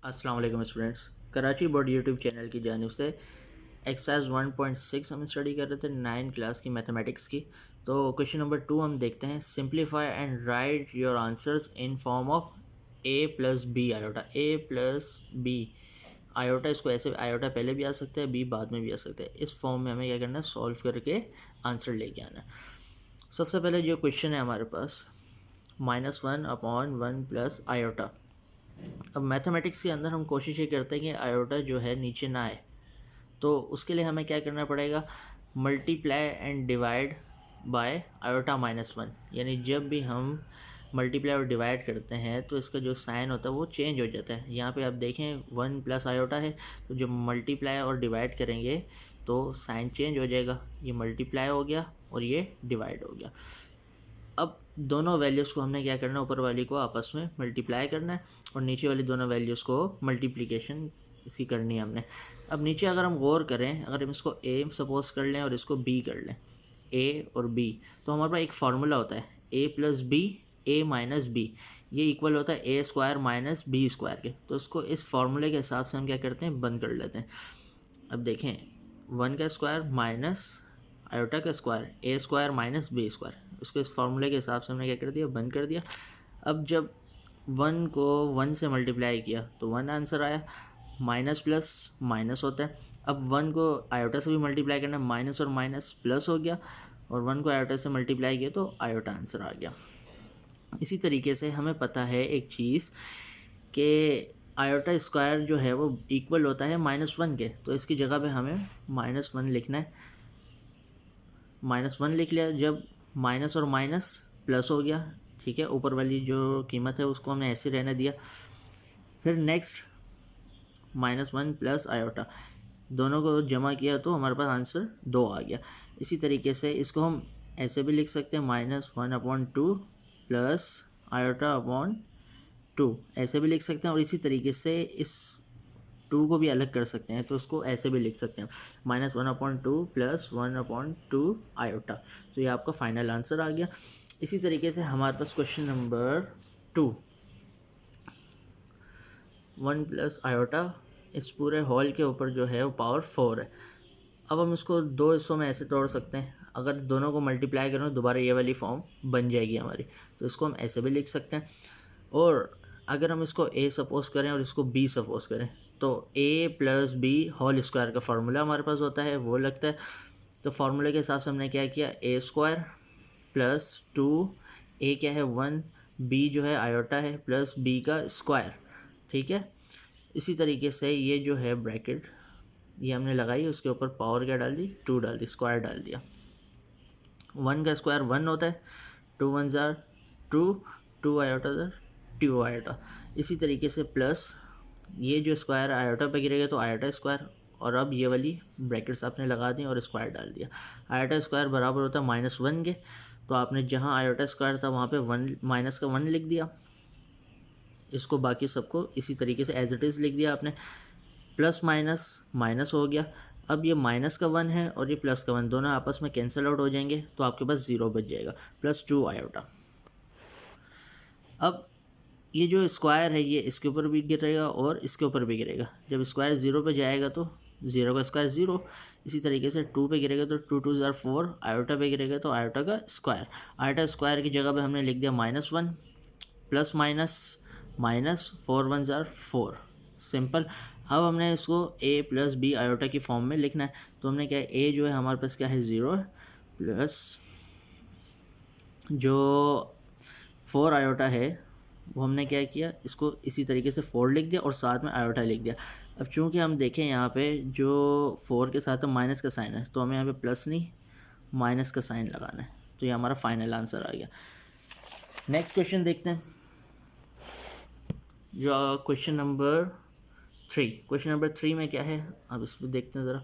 अस्सलाम वालेकुम students. Karachi board YouTube channel की जानिब से एक्सरसाइज 1.6 हम स्टडी कर रहे थे 9 क्लास की मैथमेटिक्स की। तो क्वेश्चन नंबर 2 हम देखते हैं। Simplify and write your answers in form of a plus B iota. a plus B iota, इसको ऐसे आयोटा पहले भी आ सकता है, b बाद में भी आ सकता है। इस फॉर्म में हमें क्या करना है, सॉल्व करके आंसर लेके आना है। सबसे पहले जो क्वेश्चन है हमारे पास, -1/1 प्लस आयोटा। अब मैथमेटिक्स के अंदर हम कोशिश ये करते हैं कि आयोटा जो है नीचे ना आए, तो उसके लिए हमें क्या करना पड़ेगा, multiply and divide by iota -1। यानी जब भी हम मल्टीप्लाई और डिवाइड करते हैं तो इसका जो साइन होता है वो चेंज हो जाता है। यहाँ पे आप देखें 1 प्लस आयोटा है, तो जब मल्टीप्लाई और डिवाइड करेंगे तो साइन चेंज हो जाएगा। ये मल्टीप्लाई हो गया और ये डिवाइड हो गया। अब दोनों वैल्यूज़ को हमने क्या करना है, ऊपर वाली को आपस में मल्टीप्लाई करना है और नीचे वाली दोनों वैल्यूज़ को मल्टीप्लिकेशन इसकी करनी है हमने। अब नीचे अगर हम गौर करें, अगर हम इसको ए सपोज कर लें और इसको बी कर लें, ए और बी, तो हमारे पास एक फार्मूला होता है ए प्लस बी, ए माइनस बी, ये इक्वल होता है A square minus B square के। तो इसको इस फार्मूले के हिसाब से हम क्या करते हैं, बंद कर लेते हैं। अब देखें 1 का स्क्वायर माइनस आयोटा का स्क्वायर, ए स्क्वायर माइनस बी स्क्वायर, इसको इस फार्मूले के हिसाब से हमने क्या कर दिया, बंद कर दिया। अब जब 1 को 1 से मल्टीप्लाई किया तो 1 आंसर आया। माइनस प्लस माइनस होता है। अब 1 को आयोटा से भी मल्टीप्लाई करना, माइनस और माइनस प्लस हो गया, और 1 को आयोटा से मल्टीप्लाई किया तो आयोटा आंसर आ गया। इसी तरीके से हमें पता है एक चीज़ कि आयोटा स्क्वायर जो है वो इक्वल होता है -1 के, तो इसकी जगह पे हमें -1 लिखना है। -1 लिख लिया। जब माइनस और माइनस प्लस हो गया, ठीक है, ऊपर वाली जो कीमत है उसको हमने ऐसे रहने दिया। फिर नेक्स्ट -1 प्लस आयोटा, दोनों को जमा किया तो हमारे पास आंसर 2 आ गया। इसी तरीके से इसको हम ऐसे भी लिख सकते हैं, -1/2 प्लस आयोटा/2, ऐसे भी लिख सकते हैं। और इसी तरीके से इस 2 को भी अलग कर सकते हैं, तो उसको ऐसे भी लिख सकते हैं, -1/2 प्लस 1/2 आयोटा। तो ये आपका फाइनल आंसर आ गया। इसी तरीके से हमारे पास क्वेश्चन नंबर 2, 1 प्लस आयोटा, इस पूरे हॉल के ऊपर जो है वो पावर 4 है। अब हम इसको दो हिस्सों में ऐसे तोड़ सकते हैं, अगर दोनों को मल्टीप्लाई करें तो दोबारा ये वाली फॉर्म बन जाएगी हमारी, तो इसको हम ऐसे भी लिख सकते हैं। और अगर हम इसको a सपोज करें और इसको b सपोज करें, तो a plus B whole square का फार्मूला हमारे पास होता है, वो लगता है। तो फार्मूले के हिसाब से हमने क्या किया, a स्क्वायर प्लस 2, a क्या है 1, b जो है आयोटा है, प्लस b का स्क्वायर, ठीक है। इसी तरीके से ये जो है ब्रैकेट ये हमने लगाई, उसके ऊपर पावर क्या डाल दी, 2 डाल दी, स्क्वायर डाल दिया। 1 का स्क्वायर 1 होता है, 2 1 ज़ार 2, 2 आयोटा ज़ार 2 आयोटा। इसी तरीके से प्लस ये जो स्क्वायर आयोटा पे गिरेगा तो आयोटा स्क्वायर, और अब ये वाली ब्रैकेट्स आपने लगा दी और स्क्वायर डाल दिया। आयोटा स्क्वायर बराबर होता है -1 के, तो आपने जहाँ आयोटा स्क्वायर था वहाँ पे 1 माइनस का 1 लिख दिया। इसको बाकी सबको इसी तरीके से एज इट इज़ लिख दिया आपने। प्लस माइनस माइनस हो गया। अब ये माइनस का 1 है और ये प्लस का 1, दोनों आपस में कैंसिल आउट हो जाएंगे, तो आपके पास 0 बच जाएगा, +2 आयोटा। अब ये जो स्क्वायर है ये इसके ऊपर भी गिरेगा और इसके ऊपर भी गिरेगा। जब स्क्वायर 0 पे जाएगा तो 0 का स्क्वायर 0। इसी तरीके से 2 पे गिरेगा तो 2 2 ज़ार 4, आयोटा पे गिरेगा तो आयोटा का स्क्वायर। आयोटा स्क्वायर की जगह पे हमने लिख दिया -1, प्लस माइनस माइनस 4 1 ज़ार 4, सिंपल। अब हमने इसको a प्लस बी आयोटा की फॉर्म में लिखना है, तो हमने क्या है, a जो है हमारे पास क्या है 0 है, प्लस जो 4 आयोटा है वो हमने क्या किया, इसको इसी तरीके से 4 लिख दिया और साथ में आयोटा लिख दिया। अब चूंकि हम देखें यहाँ पे जो 4 के साथ माइनस का साइन है, तो हमें यहाँ पे प्लस नहीं माइनस का साइन लगाना है, तो ये हमारा फाइनल आंसर आ गया। नेक्स्ट क्वेश्चन देखते हैं, जो क्वेश्चन नंबर 3। क्वेश्चन नंबर 3 में क्या है, अब इसको देखते हैं ज़रा।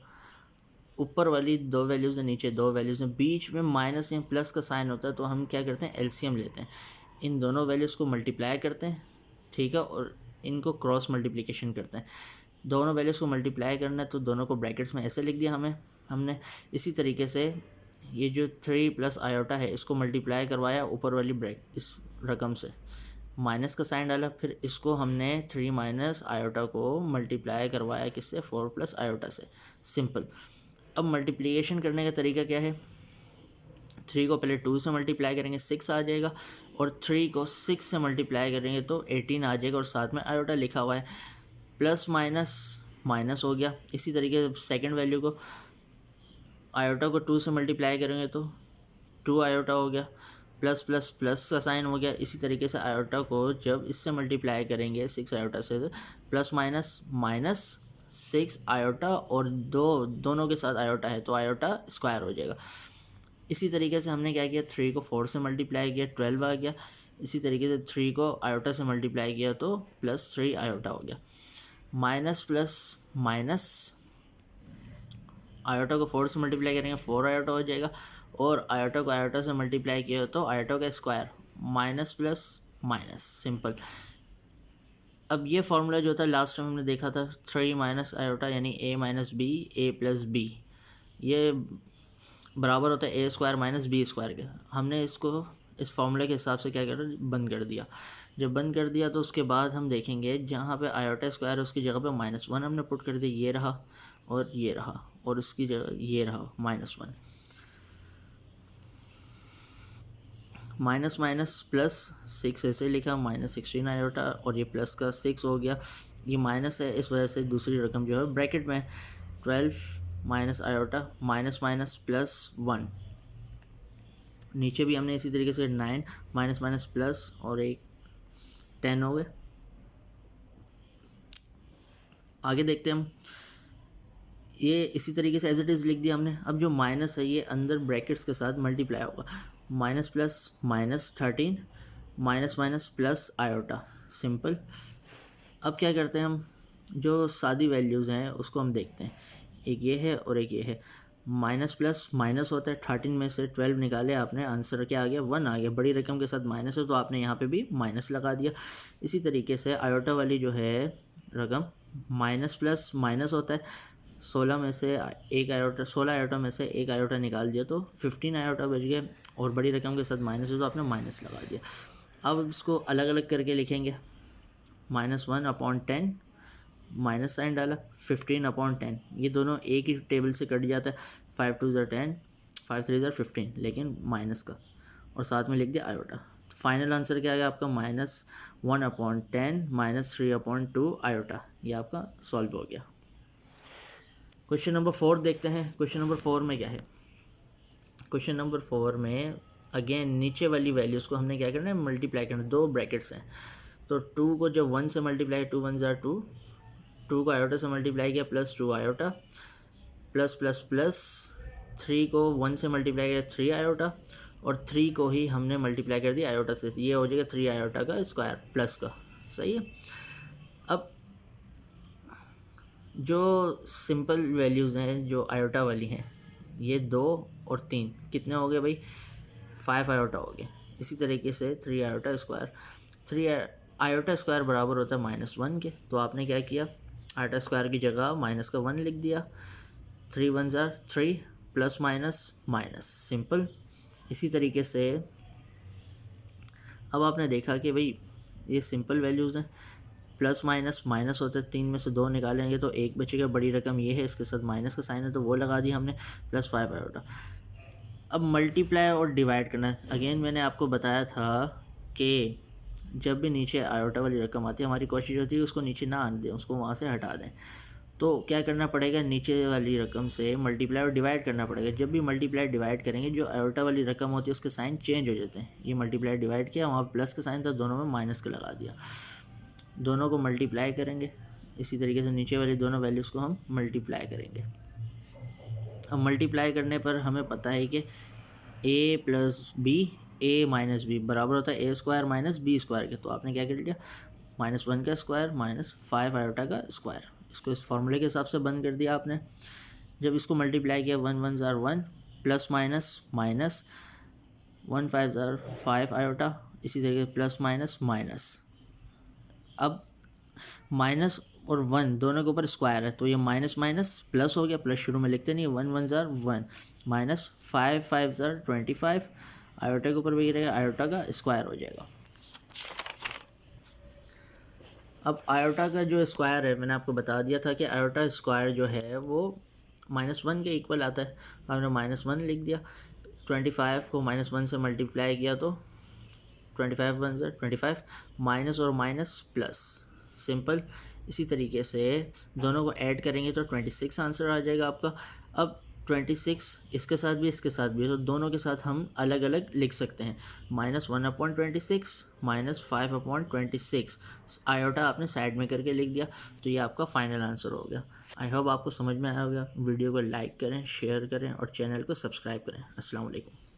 ऊपर वाली 2 वैल्यूज़ हैं, नीचे 2 वैल्यूज़ हैं, बीच में माइनस या प्लस का साइन होता है, तो हम क्या करते हैं, एलसीएम लेते हैं, इन दोनों वैल्यूज़ को मल्टीप्लाई करते हैं, ठीक है, और इनको क्रॉस मल्टीप्लिकेशन करते हैं। दोनों वैल्यूज़ को मल्टीप्लाई करना है तो दोनों को ब्रैकेट्स में ऐसे लिख दिया हमने। इसी तरीके से ये जो 3 प्लस आयोटा है इसको मल्टीप्लाई करवाया ऊपर वाली इस रकम से, माइनस का साइन डाला, फिर इसको हमने 3 माइनस आयोटा को मल्टीप्लाई करवाया किससे, 4 प्लस आयोटा से, सिंपल। अब मल्टीप्लिकेशन करने का तरीका क्या है, 3 को पहले 2 से मल्टीप्लाई करेंगे 6 आ जाएगा, और 3 को 6 से मल्टीप्लाई करेंगे तो 18 आ जाएगा, और साथ में आयोटा लिखा हुआ है, प्लस माइनस माइनस हो गया। इसी तरीके से सेकेंड वैल्यू को, आयोटा को 2 से मल्टीप्लाई करेंगे तो 2 आयोटा हो गया, प्लस प्लस प्लस का साइन हो गया। इसी तरीके से आयोटा को जब इससे मल्टीप्लाई करेंगे 6 आयोटा से, प्लस माइनस माइनस 6 आयोटा, और दोनों के साथ आयोटा है तो आयोटा स्क्वायर हो जाएगा। इसी तरीके से हमने क्या किया, 3 को 4 से मल्टीप्लाई किया 12 आ गया। इसी तरीके से 3 को आयोटा से मल्टीप्लाई किया तो प्लस 3 आयोटा हो गया। माइनस प्लस माइनस, आयोटा को 4 से मल्टीप्लाई करेंगे 4 आयोटा हो जाएगा, और आयोटा को आयोटा से मल्टीप्लाई किया तो आयोटा का square, minus plus minus, simple. अब ये फार्मूला जो था लास्ट टाइम हमने देखा था, 3 माइनस आयोटा यानी a minus B, A plus B, ये बराबर होता है A square minus B square के। हमने इसको इस फार्मूले के हिसाब से क्या कर बंद कर दिया। जब बंद कर दिया तो उसके बाद हम देखेंगे जहाँ पे आयोटा स्क्वायर उसकी जगह पे -1 हमने पुट कर दिया, ये रहा और ये रहा, और उसकी जगह ये रहा -1। माइनस माइनस प्लस 6 ऐसे लिखा, -16 आयोटा, और ये प्लस का 6 हो गया। ये माइनस है इस वजह से दूसरी रकम जो है ब्रैकेट में 12 minus iota, minus minus plus 1। नीचे भी हमने इसी तरीके से 9 माइनस माइनस प्लस और एक 10 हो गए। आगे देखते हैं हम, ये इसी तरीके से एज इट इज़ लिख दिया हमने। अब जो माइनस है ये अंदर ब्रैकेट्स के साथ मल्टीप्लाई होगा, minus plus minus 13 minus minus plus iota, simple. अब क्या करते हैं हम, जो सादी वैल्यूज़ हैं उसको हम देखते हैं, एक ये है और एक ये है। माइनस प्लस माइनस होता है, 13 में से 12 निकाले आपने, आंसर क्या आ गया, 1 आ गया। बड़ी रकम के साथ माइनस है तो आपने यहाँ पे भी माइनस लगा दिया। इसी तरीके से आयोटा वाली जो है रकम, माइनस प्लस माइनस होता है, 16 में से एक आयोटा, 16 आयोटा में से एक आयोटा निकाल दिया तो 15 आयोटा बच गए, और बड़ी रकम के साथ माइनस है तो आपने माइनस लगा दिया। अब इसको अलग अलग करके लिखेंगे, -1/10 माइनस साइन डाला, 15/10, ये दोनों एक ही टेबल से कट जाता है, 5 2 ज़ा 10, 5 3 ज़ा 15, लेकिन माइनस का, और साथ में लिख दिया आयोटा। फाइनल आंसर क्या आ गया आपका, -1/10 -3/2 आयोटा। ये आपका सॉल्व हो गया। क्वेश्चन नंबर 4 देखते हैं। क्वेश्चन नंबर 4 में क्या है, क्वेश्चन नंबर 4 में अगेन नीचे वाली वैल्यूज़ को हमने क्या करना है, मल्टीप्लाई करना है। दो ब्रैकेट्स हैं तो 2 को जब 1 से मल्टीप्लाई, 2 1 ज़ा 2, 2 को आयोटा से मल्टीप्लाई किया plus 2 iota, plus plus plus 3 को 1 से मल्टीप्लाई किया 3 आयोटा, और 3 को ही हमने मल्टीप्लाई कर दिया आयोटा से, ये हो जाएगा 3 आयोटा का स्क्वायर प्लस का, सही है। अब जो सिंपल वैल्यूज़ हैं जो आयोटा वाली हैं, ये 2 और 3 कितने हो गए भाई, 5 आयोटा हो गए। इसी तरीके से 3 आयोटा स्क्वायर, 3 आयोटा स्क्वायर बराबर होता है -1 के, तो आपने क्या किया, आयोटा स्क्वायर की जगह माइनस का 1 लिख दिया, 3 1 ज़ा 3 प्लस माइनस माइनस, सिंपल। इसी तरीके से अब आपने देखा कि भाई ये सिंपल वैल्यूज़ हैं, प्लस माइनस माइनस होता है, 3 में से 2 निकालेंगे तो एक बचेगा, बड़ी रकम ये है, इसके साथ माइनस का साइन है तो वो लगा दी हमने, +5 आयोटा। अब मल्टीप्लाई और डिवाइड करना है। अगेन मैंने आपको बताया था कि जब भी नीचे आयोटा वाली रकम आती है, हमारी कोशिश होती है उसको नीचे ना आने दें, उसको वहाँ से हटा दें। तो क्या करना पड़ेगा, नीचे वाली रकम से मल्टीप्लाई और डिवाइड करना पड़ेगा। जब भी मल्टीप्लाई डिवाइड करेंगे, जो आयोटा वाली रकम होती है उसके साइन चेंज हो जाते हैं। ये मल्टीप्लाई डिवाइड किया, वहाँ प्लस का साइन था, दोनों में माइनस का लगा दिया। दोनों को मल्टीप्लाई करेंगे, इसी तरीके से नीचे वाली दोनों वैल्यूज़ को हम मल्टीप्लाई करेंगे। अब मल्टीप्लाई करने पर हमें पता है कि a plus B, a minus B बराबर होता है a square minus B square के, तो आपने क्या कर लिया, -1 का स्क्वायर -5 आयोटा का स्क्वायर, इसको इस फॉर्मूले के हिसाब से बंद कर दिया आपने। जब इसको मल्टीप्लाई किया, 1 1 ज़ा 1 प्लस माइनस माइनस, 1 5 ज़ा 5 आयोटा, इसी तरीके से प्लस माइनस माइनस। अब माइनस और 1 दोनों के ऊपर स्क्वायर है तो ये माइनस माइनस प्लस हो गया, प्लस शुरू में लिखते नहीं, 1 1 ज़ा 1 माइनस 5 5 ज़ा 25, आयोटा के ऊपर वही रहेगा, आयोटा का स्क्वायर हो जाएगा। अब आयोटा का जो स्क्वायर है, मैंने आपको बता दिया था कि आयोटा स्क्वायर जो है वो -1 के इक्वल आता है। हमने -1 लिख दिया, 25 को -1 से मल्टीप्लाई किया तो 25 बन जाए 25, माइनस और माइनस प्लस, सिंपल। इसी तरीके से दोनों को ऐड करेंगे तो 26 आंसर आ जाएगा आपका। अब 26 इसके साथ भी इसके साथ भी, तो दोनों के साथ हम अलग अलग लिख सकते हैं। -1/26 -5/26, आयोटा आपने साइड में करके लिख दिया, तो ये आपका फाइनल आंसर हो गया। आई होप आपको समझ में आया होगा। वीडियो को लाइक करें, शेयर करें और चैनल को सब्सक्राइब करें। अस्सलाम वालेकुम।